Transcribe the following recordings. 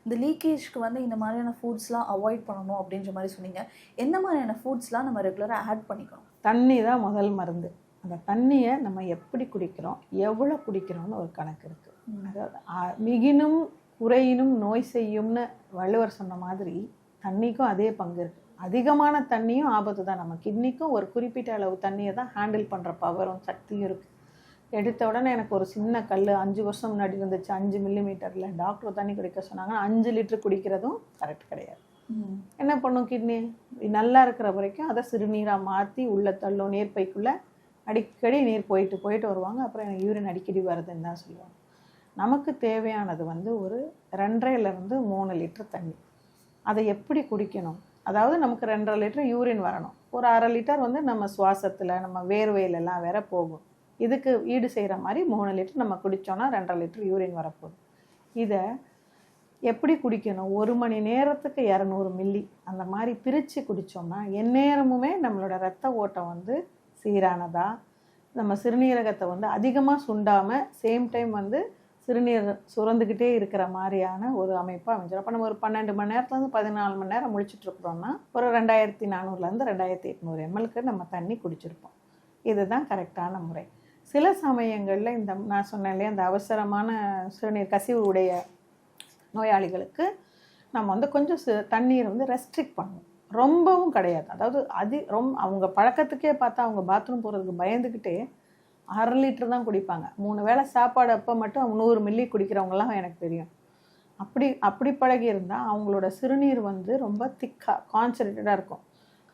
இந்த லீக்கேஜ்க்கு வந்து இந்த மாதிரியான ஃபுட்ஸ்லாம் அவாய்ட் பண்ணணும் அப்படின்ற மாதிரி சொன்னீங்க. எந்த மாதிரியான ஃபுட்ஸ்லாம் நம்ம ரெகுலராக ஆட் பண்ணிக்கணும்? தண்ணி தான் முதல் மருந்து. அந்த தண்ணியை நம்ம எப்படி குடிக்கிறோம், எவ்வளோ குடிக்கிறோம்னு ஒரு கணக்கு இருக்குது. அதாவது மிகினும் குறையினும் நோய் செய்யும்னு வள்ளுவர் சொன்ன மாதிரி தண்ணிக்கும் அதே பங்கு இருக்குது. அதிகமான தண்ணியும் ஆபத்து தான். நம்ம கிட்னிக்கும் ஒரு குறிப்பிட்ட அளவு தண்ணியை தான் ஹேண்டில் பண்ணுற பவரும் சக்தியும் இருக்குது. எடுத்த உடனே எனக்கு ஒரு சின்ன கல் 5 வருஷம் முன்னாடி இருந்துச்சு, 5 மில்லிமீட்டரில். டாக்டர் தண்ணி குடிக்க சொன்னாங்க. 5 லிட்டர் குடிக்கிறதும் கரெக்ட் கிடையாது. என்ன பண்ணும் கிட்னி? நல்லா இருக்கிற வரைக்கும் அதை சிறுநீராக மாற்றி உள்ள தள்ளும். நீர்ப்பைக்குள்ளே அடிக்கடி நீர் போயிட்டு வருவாங்க. அப்புறம் எனக்கு யூரின் அடிக்கடி வருதுன்னு தான் சொல்லுவாங்க. நமக்கு தேவையானது வந்து ஒரு 2.5 to 3 லிட்டர் தண்ணி. அதை எப்படி குடிக்கணும்? அதாவது நமக்கு 2.5 லிட்டர் யூரின் வரணும். ஒரு 1/2 லிட்டர் வந்து நம்ம சுவாசத்தில் நம்ம வேர்வையிலெல்லாம் வேற போகும். இதுக்கு ஈடு செய்கிற மாதிரி 3 லிட்டர் நம்ம குடித்தோன்னா 2.5 லிட்டர் யூரின் வரப்போகுது. இதை எப்படி குடிக்கணும்? 1 மணி நேரத்துக்கு 200 மில்லி அந்த மாதிரி பிரித்து குடித்தோம்னா எந்நேரமுமே நம்மளோட ரத்த ஓட்டம் வந்து சீரானதா, நம்ம சிறுநீரகத்தை வந்து அதிகமாக சுண்டாமல் சேம் டைம் வந்து சிறுநீர் சுரந்துக்கிட்டே இருக்கிற மாதிரியான ஒரு அமைப்பாக அமைஞ்சிடும். அப்போ நம்ம ஒரு 12 மணி நேரத்துலேருந்து 14 மணி நேரம் முழிச்சிட்ருக்குறோன்னா ஒரு 2400 2800 ml நம்ம தண்ணி குடிச்சிருப்போம். இதுதான் கரெக்டான முறை. சில சமயங்களில் இந்த நான் சொன்னேன் இல்லையா, இந்த அவசரமான சிறுநீர் கசிவு உடைய நோயாளிகளுக்கு நம்ம வந்து கொஞ்சம் தண்ணீரை வந்து ரெஸ்ட்ரிக்ட் பண்ணணும். ரொம்பவும் கிடையாது. அதாவது அவங்க பழக்கத்துக்கே பார்த்தா அவங்க பாத்ரூம் போகிறதுக்கு பயந்துக்கிட்டே 1/2 லிட்டர் தான் குடிப்பாங்க. 3 வேளை சாப்பாடு அப்போ மட்டும் 100 மில்லி குடிக்கிறவங்கலாம் எனக்கு தெரியும். அப்படி பழகி இருந்தால் அவங்களோட சிறுநீர் வந்து ரொம்ப திக்காக கான்சன்ட்ரேட்டடாக இருக்கும்.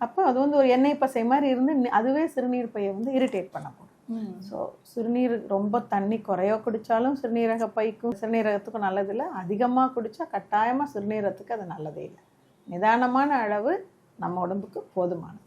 அப்போ அது வந்து ஒரு எண்ணெய் பசை மாதிரி இருந்து அதுவே சிறுநீர் பையை வந்து இரிட்டேட் பண்ண போகும். ஸோ சிறுநீர் ரொம்ப தண்ணி குறைய குடித்தாலும் சிறுநீரக பைக்கும் சிறுநீரகத்துக்கும் நல்லதில்லை. அதிகமாக குடித்தா கட்டாயமாக சிறுநீரகத்துக்கு அது நல்லதே இல்லை. நிதானமான அளவு நம்ம உடம்புக்கு போதுமானது.